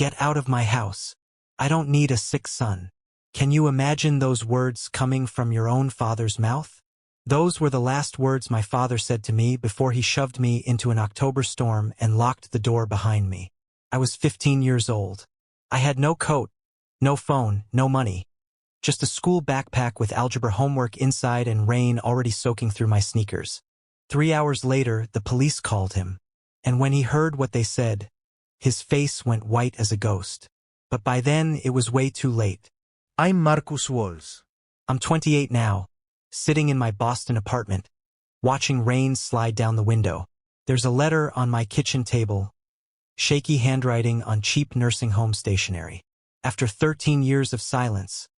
Get out of my house. I don't need a sick son. Can you imagine those words coming from your own father's mouth? Those were the last words my father said to me before he shoved me into an October storm and locked the door behind me. I was 15 years old. I had no coat, no phone, no money. Just a school backpack with algebra homework inside and rain already soaking through my sneakers. 3 hours later, the police called him. And when he heard what they said, his face went white as a ghost. But by then, it was way too late. I'm Marcus Walls. I'm 28 now, sitting in my Boston apartment, watching rain slide down the window. There's a letter on my kitchen table, shaky handwriting on cheap nursing home stationery. After 13 years of silence,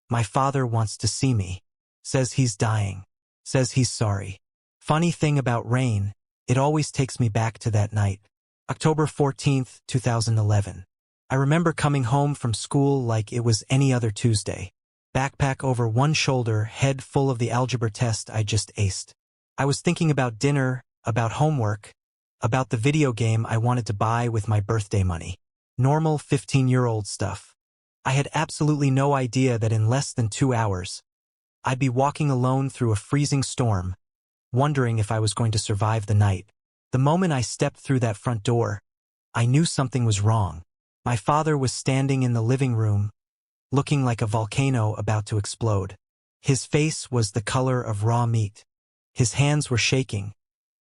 my father wants to see me. Says he's dying. Says he's sorry. Funny thing about rain, it always takes me back to that night. October 14th, 2011. I remember coming home from school like it was any other Tuesday. Backpack over one shoulder, head full of the algebra test I just aced. I was thinking about dinner, about homework, about the video game I wanted to buy with my birthday money. Normal 15-year-old stuff. I had absolutely no idea that in less than 2 hours, I'd be walking alone through a freezing storm, wondering if I was going to survive the night. The moment I stepped through that front door, I knew something was wrong. My father was standing in the living room, looking like a volcano about to explode. His face was the color of raw meat. His hands were shaking,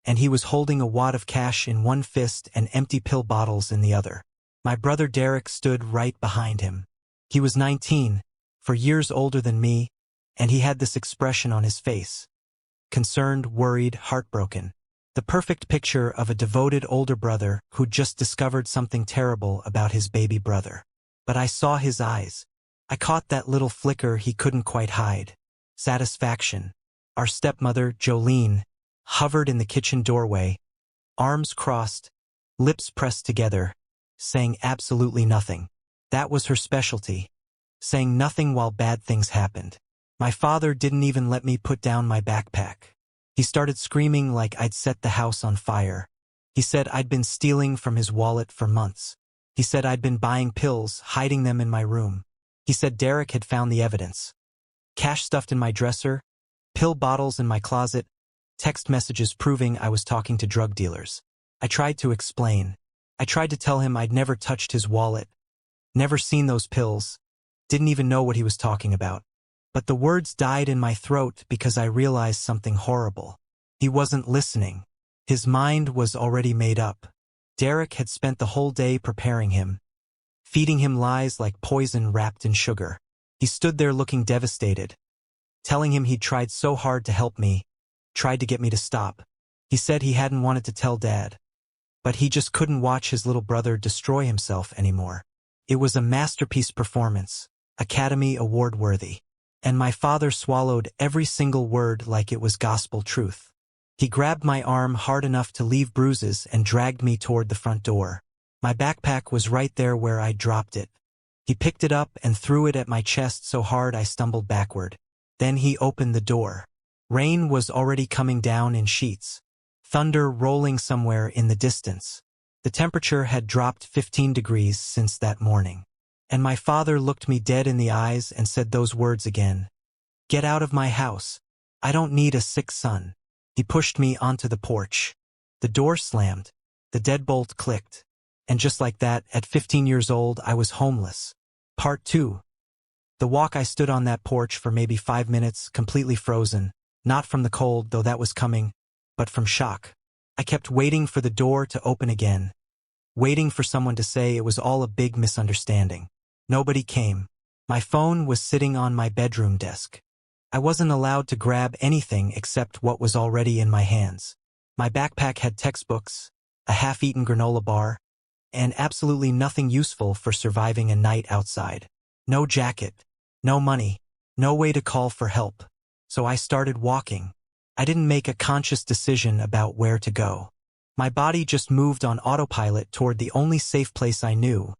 and he was holding a wad of cash in one fist and empty pill bottles in the other. My brother Derek stood right behind him. He was 19, 4 years older than me, and he had this expression on his face. Concerned, worried, heartbroken. The perfect picture of a devoted older brother who'd just discovered something terrible about his baby brother. But I saw his eyes. I caught that little flicker he couldn't quite hide. Satisfaction. Our stepmother, Jolene, hovered in the kitchen doorway, arms crossed, lips pressed together, saying absolutely nothing. That was her specialty. Saying nothing while bad things happened. My father didn't even let me put down my backpack. He started screaming like I'd set the house on fire. He said I'd been stealing from his wallet for months. He said I'd been buying pills, hiding them in my room. He said Derek had found the evidence. Cash stuffed in my dresser, pill bottles in my closet, text messages proving I was talking to drug dealers. I tried to explain. I tried to tell him I'd never touched his wallet, never seen those pills, didn't even know what he was talking about. But the words died in my throat because I realized something horrible. He wasn't listening. His mind was already made up. Derek had spent the whole day preparing him, feeding him lies like poison wrapped in sugar. He stood there looking devastated, telling him he'd tried so hard to help me, tried to get me to stop. He said he hadn't wanted to tell Dad, but he just couldn't watch his little brother destroy himself anymore. It was a masterpiece performance, Academy Award worthy. And my father swallowed every single word like it was gospel truth. He grabbed my arm hard enough to leave bruises and dragged me toward the front door. My backpack was right there where I'd dropped it. He picked it up and threw it at my chest so hard I stumbled backward. Then he opened the door. Rain was already coming down in sheets, thunder rolling somewhere in the distance. The temperature had dropped 15 degrees since that morning. And my father looked me dead in the eyes and said those words again. Get out of my house. I don't need a sick son. He pushed me onto the porch. The door slammed. The deadbolt clicked. And just like that, at 15 years old, I was homeless. Part 2. The walk I stood on that porch for maybe 5 minutes, completely frozen. Not from the cold, though that was coming, but from shock. I kept waiting for the door to open again. Waiting for someone to say it was all a big misunderstanding. Nobody came. My phone was sitting on my bedroom desk. I wasn't allowed to grab anything except what was already in my hands. My backpack had textbooks, a half-eaten granola bar, and absolutely nothing useful for surviving a night outside. No jacket, no money, no way to call for help. So I started walking. I didn't make a conscious decision about where to go. My body just moved on autopilot toward the only safe place I knew.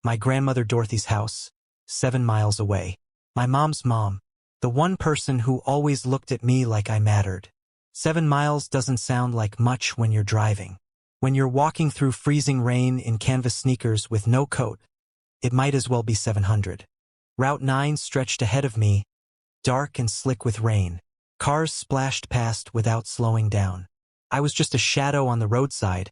My grandmother Dorothy's house, 7 miles away. My mom's mom, the one person who always looked at me like I mattered. 7 miles doesn't sound like much when you're driving. When you're walking through freezing rain in canvas sneakers with no coat, It might as well be 700. Route 9 stretched ahead of me, dark and slick with rain. Cars splashed past without slowing down. I was just a shadow on the roadside,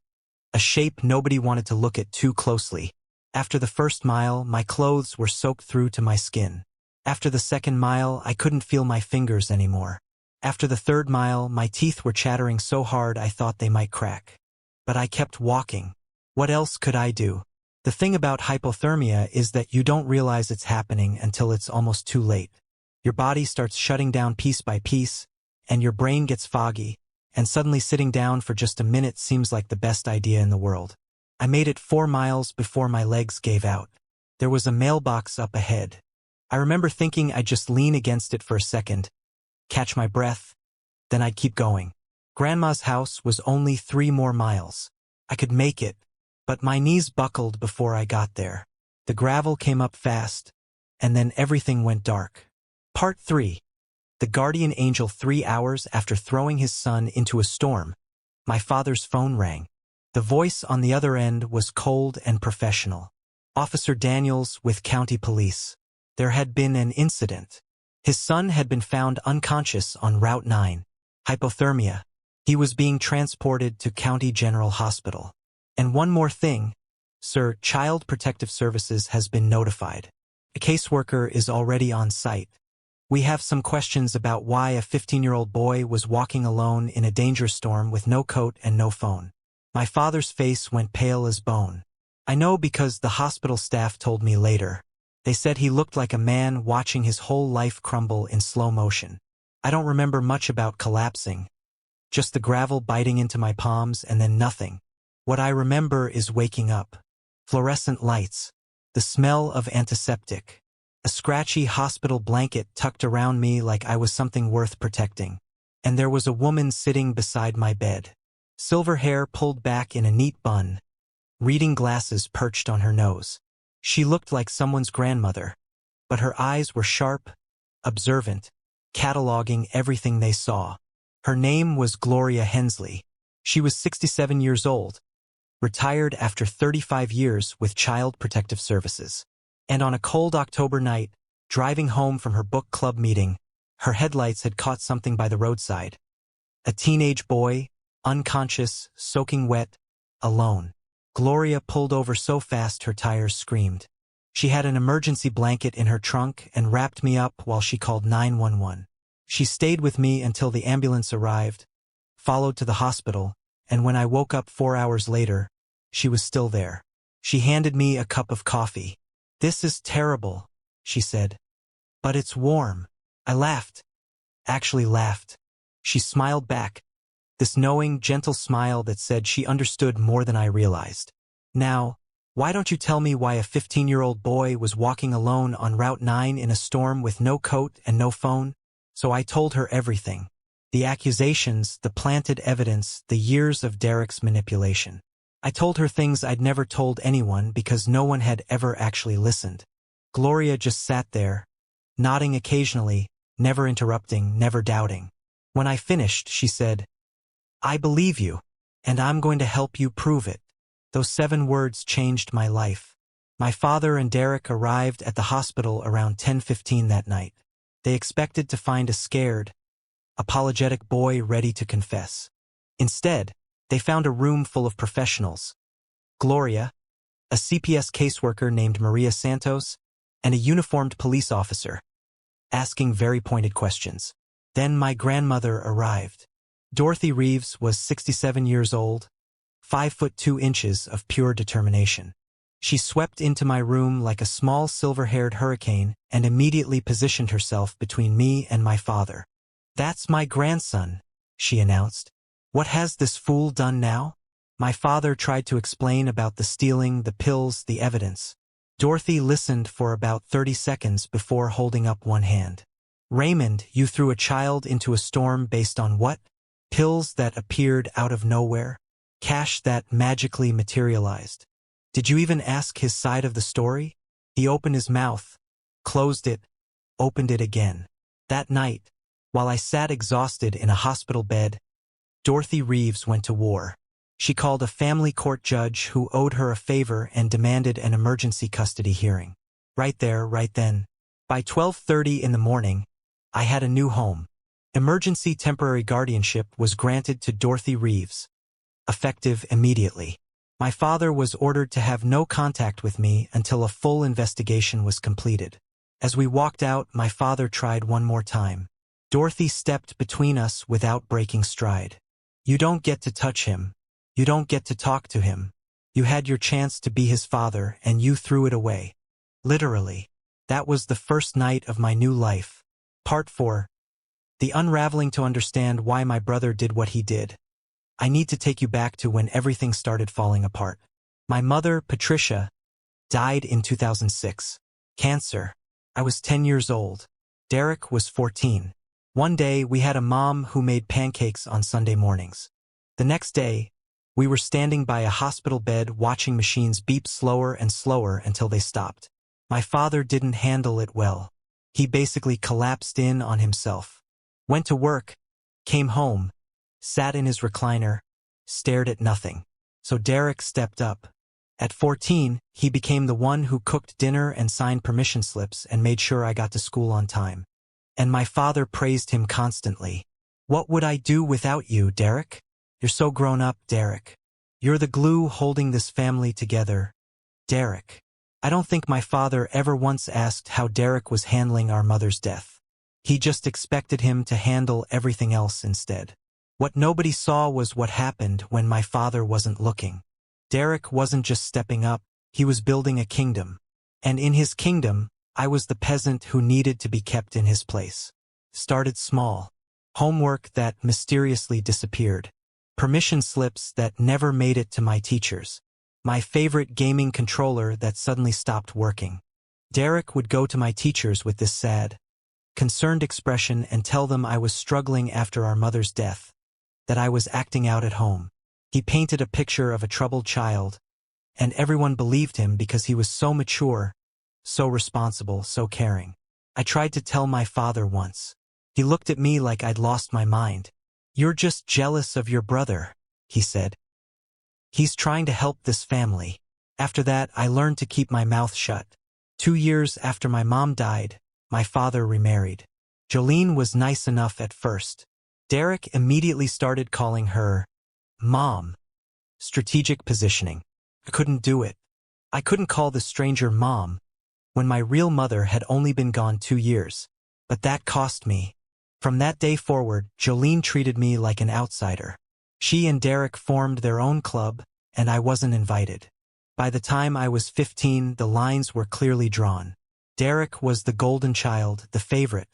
a shape nobody wanted to look at too closely. After the first mile, my clothes were soaked through to my skin. After the second mile, I couldn't feel my fingers anymore. After the third mile, my teeth were chattering so hard I thought they might crack. But I kept walking. What else could I do? The thing about hypothermia is that you don't realize it's happening until it's almost too late. Your body starts shutting down piece by piece, and your brain gets foggy, and suddenly sitting down for just a minute seems like the best idea in the world. I made it 4 miles before my legs gave out. There was a mailbox up ahead. I remember thinking I'd just lean against it for a second, catch my breath, then I'd keep going. Grandma's house was only 3 more miles. I could make it, but my knees buckled before I got there. The gravel came up fast, and then everything went dark. Part 3. The guardian angel. 3 hours after throwing his son into a storm, my father's phone rang. The voice on the other end was cold and professional. Officer Daniels with County Police. There had been an incident. His son had been found unconscious on Route 9. Hypothermia. He was being transported to County General Hospital. And one more thing, sir, Child Protective Services has been notified. A caseworker is already on site. We have some questions about why a 15-year-old boy was walking alone in a danger storm with no coat and no phone. My father's face went pale as bone. I know because the hospital staff told me later. They said he looked like a man watching his whole life crumble in slow motion. I don't remember much about collapsing. Just the gravel biting into my palms and then nothing. What I remember is waking up. Fluorescent lights. The smell of antiseptic. A scratchy hospital blanket tucked around me like I was something worth protecting. And there was a woman sitting beside my bed. Silver hair pulled back in a neat bun. Reading glasses perched on her nose. She looked like someone's grandmother. But her eyes were sharp, observant, cataloging everything they saw. Her name was Gloria Hensley. She was 67 years old. Retired after 35 years with Child Protective Services. And on a cold October night, driving home from her book club meeting, her headlights had caught something by the roadside. A teenage boy, unconscious, soaking wet, alone. Gloria pulled over so fast her tires screamed. She had an emergency blanket in her trunk and wrapped me up while she called 911. She stayed with me until the ambulance arrived, followed to the hospital, and when I woke up 4 hours later, she was still there. She handed me a cup of coffee. "This is terrible," she said. "But it's warm." I laughed. Actually laughed. She smiled back. This knowing, gentle smile that said she understood more than I realized. "Now, why don't you tell me why a 15-year-old boy was walking alone on Route 9 in a storm with no coat and no phone?" So I told her everything. The accusations, the planted evidence, the years of Derek's manipulation. I told her things I'd never told anyone because no one had ever actually listened. Gloria just sat there, nodding occasionally, never interrupting, never doubting. When I finished, she said, "I believe you, and I'm going to help you prove it." Those 7 words changed my life. My father and Derek arrived at the hospital around 10:15 that night. They expected to find a scared, apologetic boy ready to confess. Instead, they found a room full of professionals. Gloria, a CPS caseworker named Maria Santos, and a uniformed police officer, asking very pointed questions. Then my grandmother arrived. Dorothy Reeves was 67 years old, 5 foot 2 inches of pure determination. She swept into my room like a small silver-haired hurricane and immediately positioned herself between me and my father. "That's my grandson," she announced. "What has this fool done now?" My father tried to explain about the stealing, the pills, the evidence. Dorothy listened for about 30 seconds before holding up one hand. "Raymond, you threw a child into a storm based on what? Pills that appeared out of nowhere? Cash that magically materialized? Did you even ask his side of the story?" He opened his mouth, closed it, opened it again. That night, while I sat exhausted in a hospital bed, Dorothy Reeves went to war. She called a family court judge who owed her a favor and demanded an emergency custody hearing. Right there, right then. By 12:30 in the morning, I had a new home. Emergency temporary guardianship was granted to Dorothy Reeves, effective immediately. My father was ordered to have no contact with me until a full investigation was completed. As we walked out, my father tried one more time. Dorothy stepped between us without breaking stride. You don't get to touch him. You don't get to talk to him. You had your chance to be his father, and you threw it away. Literally. That was the first night of my new life. Part 4. The unraveling to understand why my brother did what he did. I need to take you back to when everything started falling apart. My mother, Patricia, died in 2006. Cancer. I was 10 years old. Derek was 14. One day, we had a mom who made pancakes on Sunday mornings. The next day, we were standing by a hospital bed watching machines beep slower and slower until they stopped. My father didn't handle it well. He basically collapsed in on himself. Went to work, came home, sat in his recliner, stared at nothing. So Derek stepped up. At 14, he became the one who cooked dinner and signed permission slips and made sure I got to school on time. And my father praised him constantly. What would I do without you, Derek? You're so grown up, Derek. You're the glue holding this family together, Derek. I don't think my father ever once asked how Derek was handling our mother's death. He just expected him to handle everything else instead. What nobody saw was what happened when my father wasn't looking. Derek wasn't just stepping up, he was building a kingdom. And in his kingdom, I was the peasant who needed to be kept in his place. Started small. Homework that mysteriously disappeared. Permission slips that never made it to my teachers. My favorite gaming controller that suddenly stopped working. Derek would go to my teachers with this sad, concerned expression and tell them I was struggling after our mother's death, that I was acting out at home. He painted a picture of a troubled child, and everyone believed him because he was so mature, so responsible, so caring. I tried to tell my father once. He looked at me like I'd lost my mind. You're just jealous of your brother, he said. He's trying to help this family. After that, I learned to keep my mouth shut. 2 years after my mom died, my father remarried. Jolene was nice enough at first. Derek immediately started calling her Mom. Strategic positioning. I couldn't do it. I couldn't call the stranger Mom when my real mother had only been gone 2 years. But that cost me. From that day forward, Jolene treated me like an outsider. She and Derek formed their own club, and I wasn't invited. By the time I was 15, the lines were clearly drawn. Derek was the golden child, the favorite.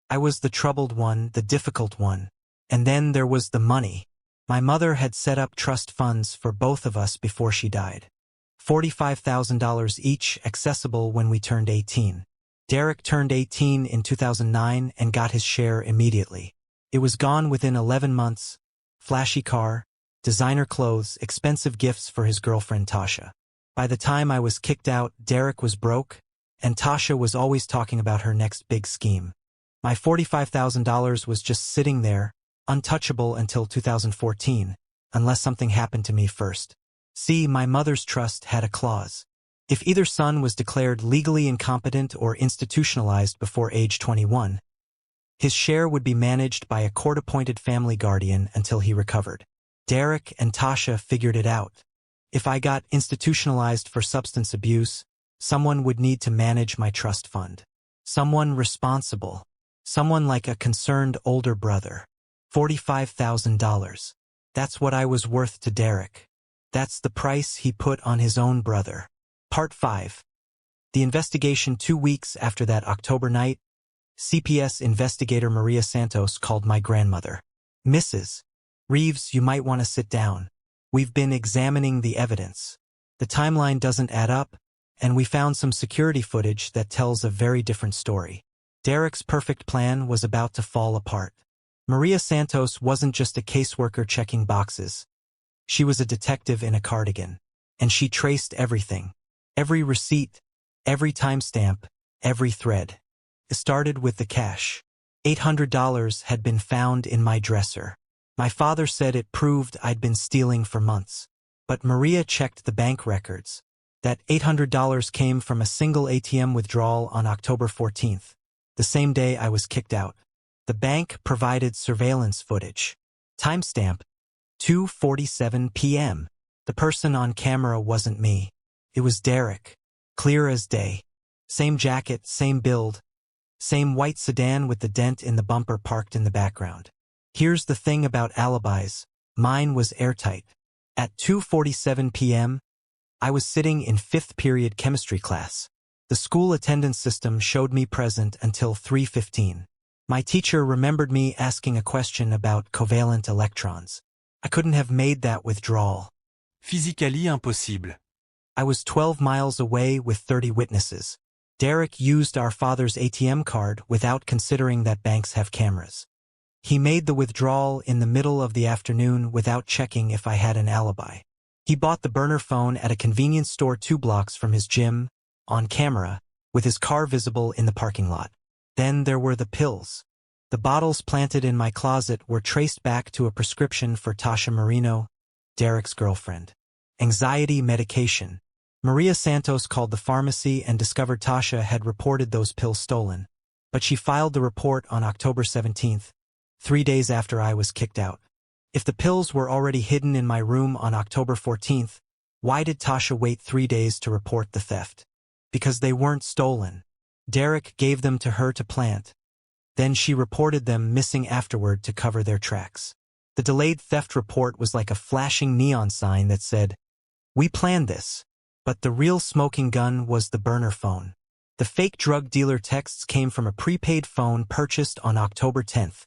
I was the troubled one, the difficult one. And then there was the money. My mother had set up trust funds for both of us before she died. $45,000 each, accessible when we turned 18. Derek turned 18 in 2009 and got his share immediately. It was gone within 11 months. Flashy car, designer clothes, expensive gifts for his girlfriend Tasha. By the time I was kicked out, Derek was broke, and Tasha was always talking about her next big scheme. My $45,000 was just sitting there, untouchable until 2014, unless something happened to me first. See, my mother's trust had a clause. If either son was declared legally incompetent or institutionalized before age 21, his share would be managed by a court-appointed family guardian until he recovered. Derek and Tasha figured it out. If I got institutionalized for substance abuse, someone would need to manage my trust fund. Someone responsible. Someone like a concerned older brother. $45,000. That's what I was worth to Derek. That's the price he put on his own brother. Part 5. The investigation 2 weeks after that October night, CPS investigator Maria Santos called my grandmother. Mrs. Reeves, you might want to sit down. We've been examining the evidence. The timeline doesn't add up, and we found some security footage that tells a very different story. Derek's perfect plan was about to fall apart. Maria Santos wasn't just a caseworker checking boxes. She was a detective in a cardigan, and she traced everything. Every receipt, every timestamp, every thread. It started with the cash. $800 had been found in my dresser. My father said it proved I'd been stealing for months. But Maria checked the bank records. That $800 came from a single ATM withdrawal on October 14th, the same day I was kicked out. The bank provided surveillance footage. Timestamp, 2:47 p.m. The person on camera wasn't me. It was Derek. Clear as day. Same jacket, same build, same white sedan with the dent in the bumper parked in the background. Here's the thing about alibis. Mine was airtight. At 2:47 p.m., I was sitting in 5th period chemistry class. The school attendance system showed me present until 3:15. My teacher remembered me asking a question about covalent electrons. I couldn't have made that withdrawal. Physically impossible. I was 12 miles away with 30 witnesses. Derek used our father's ATM card without considering that banks have cameras. He made the withdrawal in the middle of the afternoon without checking if I had an alibi. He bought the burner phone at a convenience store 2 blocks from his gym, on camera, with his car visible in the parking lot. Then there were the pills. The bottles planted in my closet were traced back to a prescription for Tasha Marino, Derek's girlfriend. Anxiety medication. Maria Santos called the pharmacy and discovered Tasha had reported those pills stolen. But she filed the report on October 17th, 3 days after I was kicked out. If the pills were already hidden in my room on October 14th, why did Tasha wait 3 days to report the theft? Because they weren't stolen. Derek gave them to her to plant. Then she reported them missing afterward to cover their tracks. The delayed theft report was like a flashing neon sign that said, "We planned this." But the real smoking gun was the burner phone. The fake drug dealer texts came from a prepaid phone purchased on October 10th,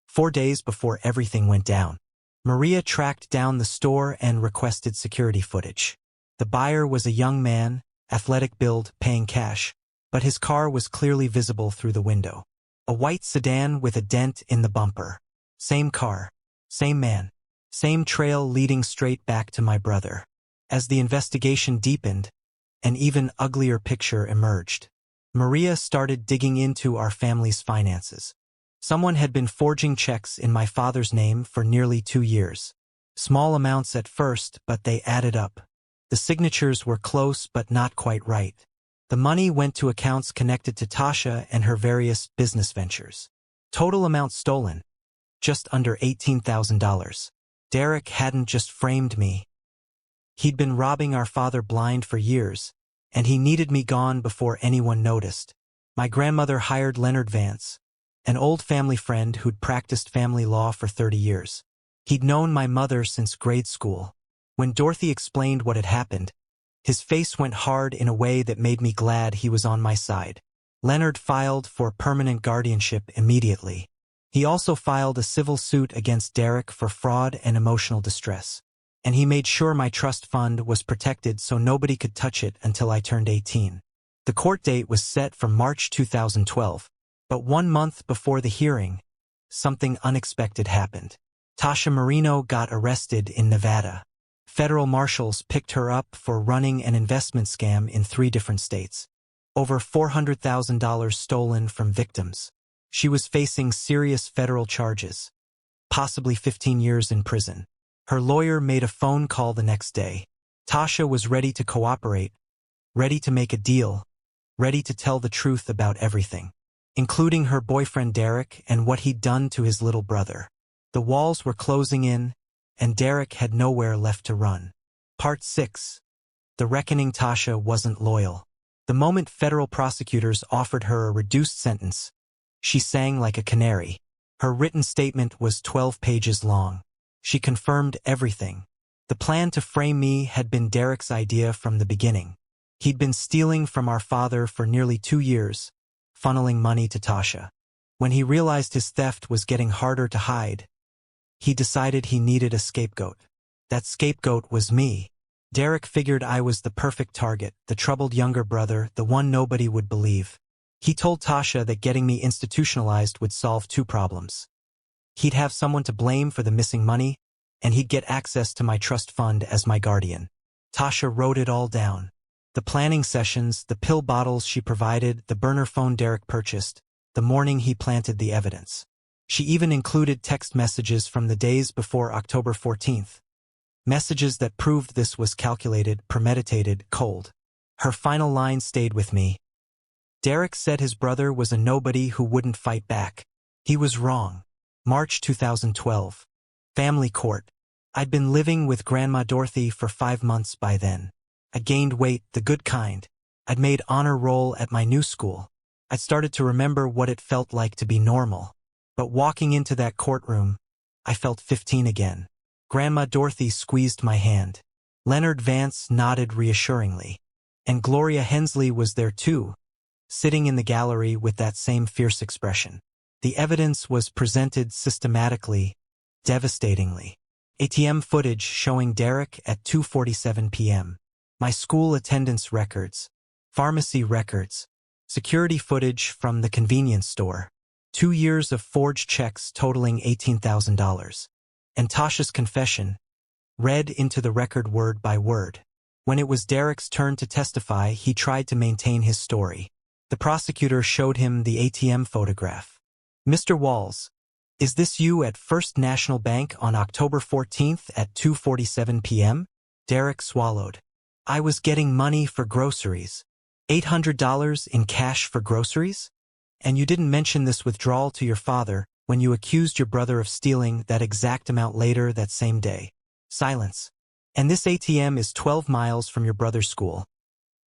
4 days before everything went down. Maria tracked down the store and requested security footage. The buyer was a young man, athletic build, paying cash, but his car was clearly visible through the window. A white sedan with a dent in the bumper. Same car, same man, same trail leading straight back to my brother. As the investigation deepened, an even uglier picture emerged. Maria started digging into our family's finances. Someone had been forging checks in my father's name for nearly 2 years. Small amounts at first, but they added up. The signatures were close but not quite right. The money went to accounts connected to Tasha and her various business ventures. Total amount stolen, just under $18,000. Derek hadn't just framed me. He'd been robbing our father blind for years, and he needed me gone before anyone noticed. My grandmother hired Leonard Vance, an old family friend who'd practiced family law for 30 years. He'd known my mother since grade school. When Dorothy explained what had happened, his face went hard in a way that made me glad he was on my side. Leonard filed for permanent guardianship immediately. He also filed a civil suit against Derek for fraud and emotional distress. And he made sure my trust fund was protected so nobody could touch it until I turned 18. The court date was set for March 2012, but 1 month before the hearing, something unexpected happened. Tasha Marino got arrested in Nevada. Federal marshals picked her up for running an investment scam in 3 different states. Over $400,000 stolen from victims. She was facing serious federal charges, possibly 15 years in prison. Her lawyer made a phone call the next day. Tasha was ready to cooperate, ready to make a deal, ready to tell the truth about everything, including her boyfriend Derek and what he'd done to his little brother. The walls were closing in, and Derek had nowhere left to run. Part 6. The Reckoning. Tasha wasn't loyal. The moment federal prosecutors offered her a reduced sentence, she sang like a canary. Her written statement was 12 pages long. She confirmed everything. The plan to frame me had been Derek's idea from the beginning. He'd been stealing from our father for nearly 2 years, funneling money to Tasha. When he realized his theft was getting harder to hide, he decided he needed a scapegoat. That scapegoat was me. Derek figured I was the perfect target, the troubled younger brother, the one nobody would believe. He told Tasha that getting me institutionalized would solve 2 problems. He'd have someone to blame for the missing money, and he'd get access to my trust fund as my guardian. Tasha wrote it all down. The planning sessions, the pill bottles she provided, the burner phone Derek purchased, the morning he planted the evidence. She even included text messages from the days before October 14th. Messages that proved this was calculated, premeditated, cold. Her final line stayed with me. Derek said his brother was a nobody who wouldn't fight back. He was wrong. March 2012. Family court. I'd been living with Grandma Dorothy for 5 months by then. I gained weight, the good kind. I'd made honor roll at my new school. I'd started to remember what it felt like to be normal. But walking into that courtroom, I felt 15 again. Grandma Dorothy squeezed my hand. Leonard Vance nodded reassuringly. And Gloria Hensley was there too, sitting in the gallery with that same fierce expression. The evidence was presented systematically, devastatingly. ATM footage showing Derek at 2:47 p.m. My school attendance records, pharmacy records, security footage from the convenience store, 2 years of forged checks totaling $18,000. And Tasha's confession, read into the record word by word. When it was Derek's turn to testify, he tried to maintain his story. The prosecutor showed him the ATM photograph. "Mr. Walls, is this you at First National Bank on October 14th at 2:47 p.m.? Derek swallowed. "I was getting money for groceries. $800 in cash for groceries? And you didn't mention this withdrawal to your father when you accused your brother of stealing that exact amount later that same day." Silence. "And this ATM is 12 miles from your brother's school,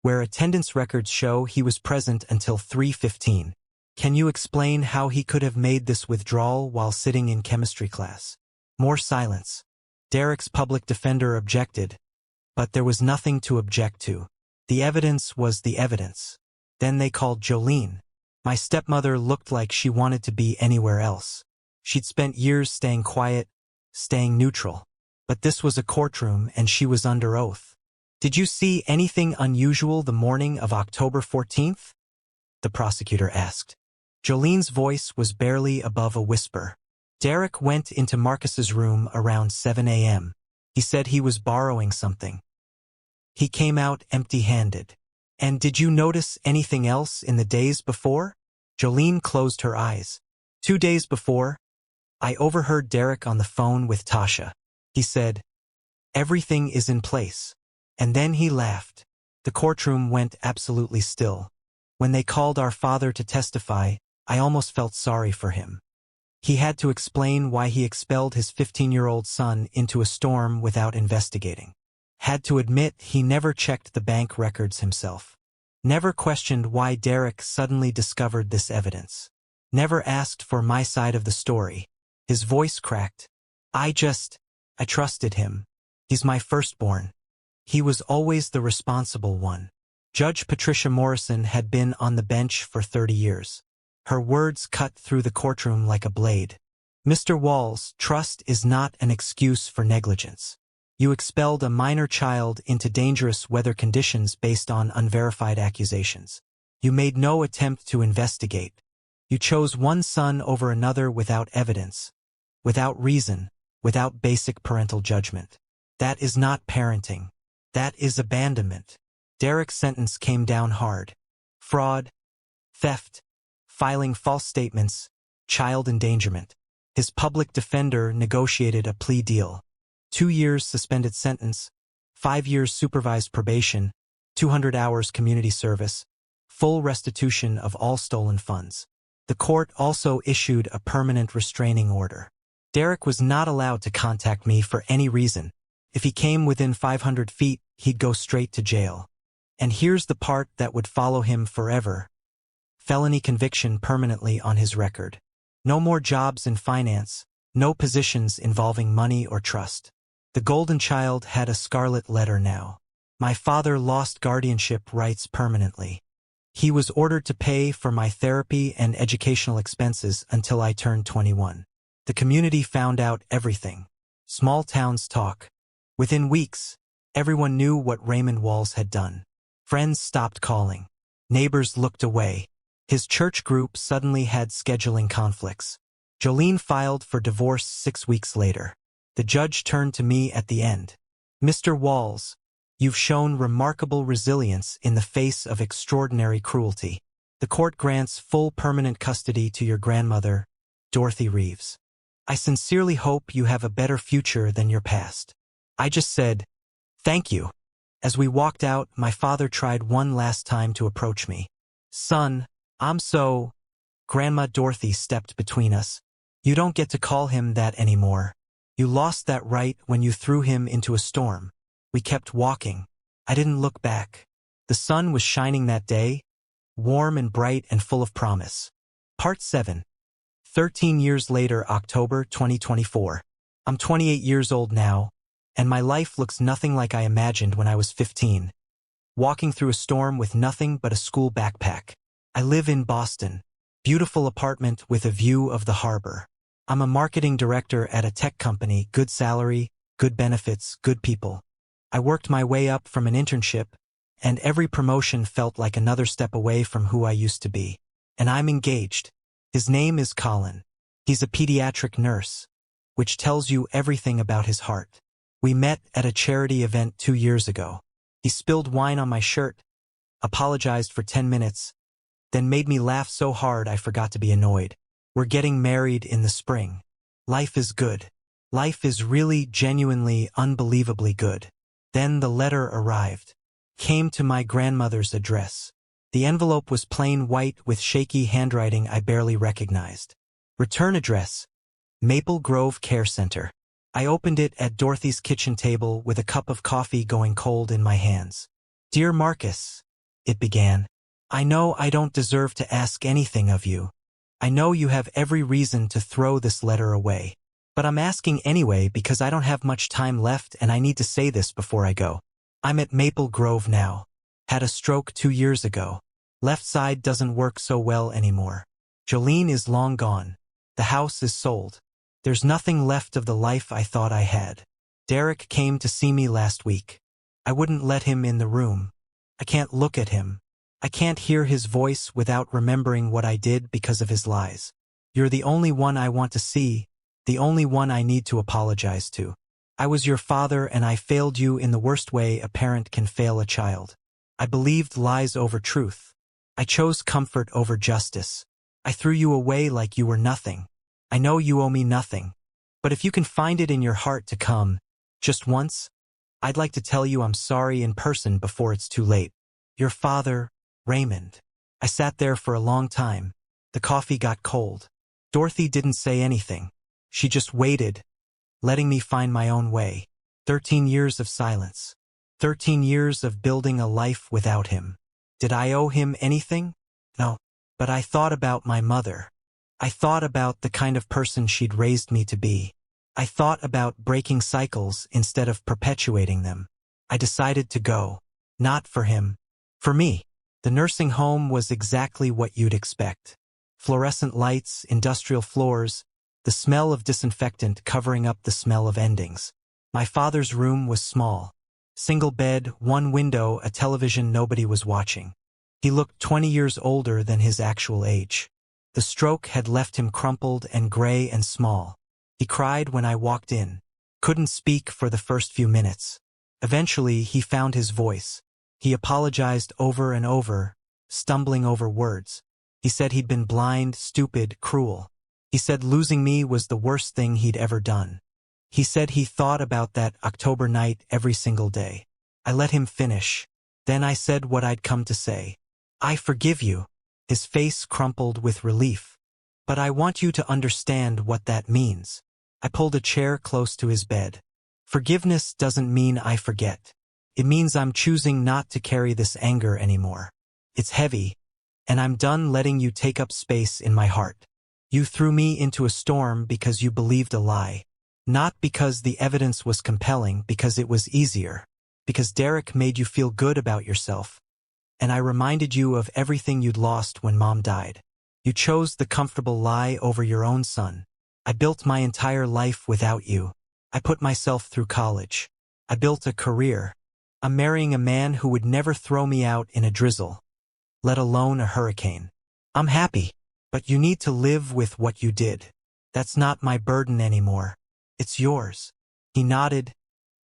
where attendance records show he was present until 3:15. Can you explain how he could have made this withdrawal while sitting in chemistry class?" More silence. Derek's public defender objected, but there was nothing to object to. The evidence was the evidence. Then they called Jolene. My stepmother looked like she wanted to be anywhere else. She'd spent years staying quiet, staying neutral. But this was a courtroom and she was under oath. "Did you see anything unusual the morning of October 14th? The prosecutor asked. Jolene's voice was barely above a whisper. Derek went into Marcus's room around 7 a.m. He said he was borrowing something. He came out empty-handed. "And did you notice anything else in the days before?" Jolene closed her eyes. 2 days before, I overheard Derek on the phone with Tasha. He said, "Everything is in place." And then he laughed. The courtroom went absolutely still. When they called our father to testify, I almost felt sorry for him. He had to explain why he expelled his 15-year-old son into a storm without investigating. Had to admit he never checked the bank records himself. Never questioned why Derek suddenly discovered this evidence. Never asked for my side of the story. His voice cracked. I trusted him. He's my firstborn. He was always the responsible one. Judge Patricia Morrison had been on the bench for 30 years. Her words cut through the courtroom like a blade. "Mr. Walls, trust is not an excuse for negligence. You expelled a minor child into dangerous weather conditions based on unverified accusations. You made no attempt to investigate. You chose one son over another without evidence, without reason, without basic parental judgment. That is not parenting. That is abandonment." Derek's sentence came down hard. Fraud, theft, filing false statements, child endangerment. His public defender negotiated a plea deal. 2 years suspended sentence, 5 years supervised probation, 200 hours community service, full restitution of all stolen funds. The court also issued a permanent restraining order. Derek was not allowed to contact me for any reason. If he came within 500 feet, he'd go straight to jail. And here's the part that would follow him forever. Felony conviction permanently on his record. No more jobs in finance, no positions involving money or trust. The golden child had a scarlet letter now. My father lost guardianship rights permanently. He was ordered to pay for my therapy and educational expenses until I turned 21. The community found out everything. Small towns talk. Within weeks, everyone knew what Raymond Walls had done. Friends stopped calling. Neighbors looked away. His church group suddenly had scheduling conflicts. Jolene filed for divorce 6 weeks later. The judge turned to me at the end. "Mr. Walls, you've shown remarkable resilience in the face of extraordinary cruelty. The court grants full permanent custody to your grandmother, Dorothy Reeves. I sincerely hope you have a better future than your past. I just said, thank you. As we walked out, my father tried one last time to approach me. Son, I'm so... Grandma Dorothy stepped between us. You don't get to call him that anymore. You lost that right when you threw him into a storm. We kept walking. I didn't look back. The sun was shining that day, warm and bright and full of promise. Part 7. 13 years later, October 2024. I'm 28 years old now, and my life looks nothing like I imagined when I was 15. Walking through a storm with nothing but a school backpack. I live in Boston. Beautiful apartment with a view of the harbor. I'm a marketing director at a tech company, good salary, good benefits, good people. I worked my way up from an internship, and every promotion felt like another step away from who I used to be. And I'm engaged. His name is Colin. He's a pediatric nurse, which tells you everything about his heart. We met at a charity event 2 years ago. He spilled wine on my shirt, apologized for 10 minutes, then made me laugh so hard I forgot to be annoyed. We're getting married in the spring. Life is good. Life is really, genuinely, unbelievably good. Then the letter arrived. Came to my grandmother's address. The envelope was plain white with shaky handwriting I barely recognized. Return address: Maple Grove Care Center. I opened it at Dorothy's kitchen table with a cup of coffee going cold in my hands. Dear Marcus, it began. I know I don't deserve to ask anything of you. I know you have every reason to throw this letter away. But I'm asking anyway because I don't have much time left and I need to say this before I go. I'm at Maple Grove now. Had a stroke 2 years ago. Left side doesn't work so well anymore. Jolene is long gone. The house is sold. There's nothing left of the life I thought I had. Derek came to see me last week. I wouldn't let him in the room. I can't look at him. I can't hear his voice without remembering what I did because of his lies. You're the only one I want to see, the only one I need to apologize to. I was your father and I failed you in the worst way a parent can fail a child. I believed lies over truth. I chose comfort over justice. I threw you away like you were nothing. I know you owe me nothing. But if you can find it in your heart to come, just once, I'd like to tell you I'm sorry in person before it's too late. Your father, Raymond. I sat there for a long time. The coffee got cold. Dorothy didn't say anything. She just waited, letting me find my own way. 13 years of silence. 13 years of building a life without him. Did I owe him anything? No. But I thought about my mother. I thought about the kind of person she'd raised me to be. I thought about breaking cycles instead of perpetuating them. I decided to go. Not for him. For me. The nursing home was exactly what you'd expect. Fluorescent lights, industrial floors, the smell of disinfectant covering up the smell of endings. My father's room was small. Single bed, one window, a television nobody was watching. He looked 20 years older than his actual age. The stroke had left him crumpled and gray and small. He cried when I walked in. Couldn't speak for the first few minutes. Eventually, he found his voice. He apologized over and over, stumbling over words. He said he'd been blind, stupid, cruel. He said losing me was the worst thing he'd ever done. He said he thought about that October night every single day. I let him finish. Then I said what I'd come to say. I forgive you. His face crumpled with relief. But I want you to understand what that means. I pulled a chair close to his bed. Forgiveness doesn't mean I forget. It means I'm choosing not to carry this anger anymore. It's heavy, and I'm done letting you take up space in my heart. You threw me into a storm because you believed a lie. Not because the evidence was compelling, because it was easier. Because Derek made you feel good about yourself. And I reminded you of everything you'd lost when Mom died. You chose the comfortable lie over your own son. I built my entire life without you. I put myself through college. I built a career. I'm marrying a man who would never throw me out in a drizzle, let alone a hurricane. I'm happy, but you need to live with what you did. That's not my burden anymore. It's yours. He nodded,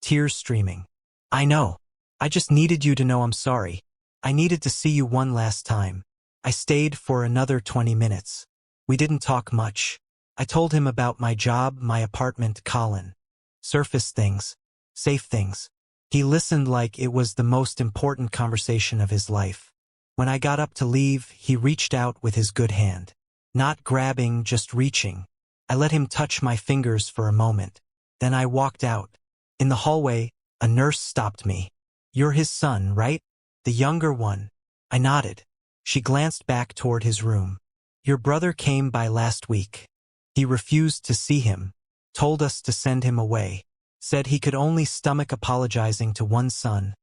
tears streaming. I know. I just needed you to know I'm sorry. I needed to see you one last time. I stayed for another 20 minutes. We didn't talk much. I told him about my job, my apartment, Colin. Surface things. Safe things. He listened like it was the most important conversation of his life. When I got up to leave, he reached out with his good hand. Not grabbing, just reaching. I let him touch my fingers for a moment. Then I walked out. In the hallway, a nurse stopped me. "You're his son, right? The younger one." I nodded. She glanced back toward his room. "Your brother came by last week. He refused to see him, told us to send him away, said he could only stomach apologizing to one son,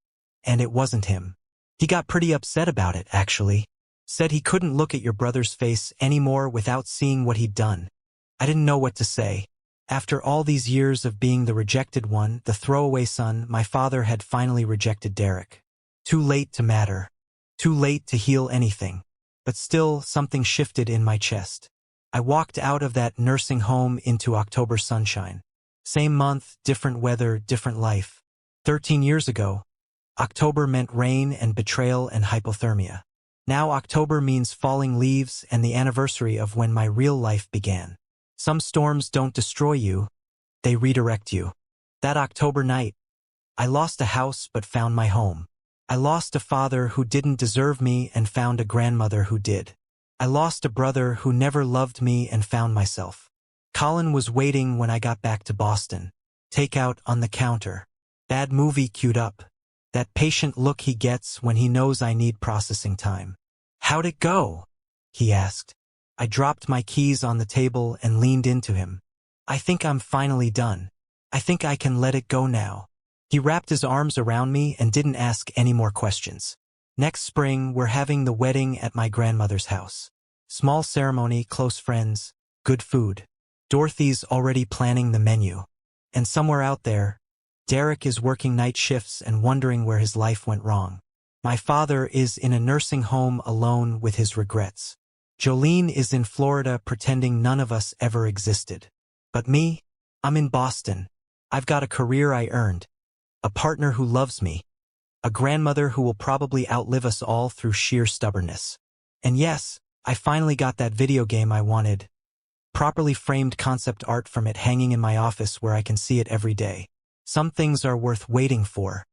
and it wasn't him. He got pretty upset about it, actually. Said he couldn't look at your brother's face anymore without seeing what he'd done." I didn't know what to say. After all these years of being the rejected one, the throwaway son, my father had finally rejected Derek. Too late to matter. Too late to heal anything. But still, something shifted in my chest. I walked out of that nursing home into October sunshine. Same month, different weather, different life. 13 years ago, October meant rain and betrayal and hypothermia. Now October means falling leaves and the anniversary of when my real life began. Some storms don't destroy you, they redirect you. That October night, I lost a house but found my home. I lost a father who didn't deserve me and found a grandmother who did. I lost a brother who never loved me and found myself. Colin was waiting when I got back to Boston. Takeout on the counter. Bad movie queued up. That patient look he gets when he knows I need processing time. "How'd it go?" he asked. I dropped my keys on the table and leaned into him. "I think I'm finally done. I think I can let it go now." He wrapped his arms around me and didn't ask any more questions. Next spring, we're having the wedding at my grandmother's house. Small ceremony, close friends, good food. Dorothy's already planning the menu. And somewhere out there, Derek is working night shifts and wondering where his life went wrong. My father is in a nursing home alone with his regrets. Jolene is in Florida pretending none of us ever existed. But me, I'm in Boston. I've got a career I earned. A partner who loves me. A grandmother who will probably outlive us all through sheer stubbornness. And yes, I finally got that video game I wanted. Properly framed concept art from it hanging in my office where I can see it every day. Some things are worth waiting for.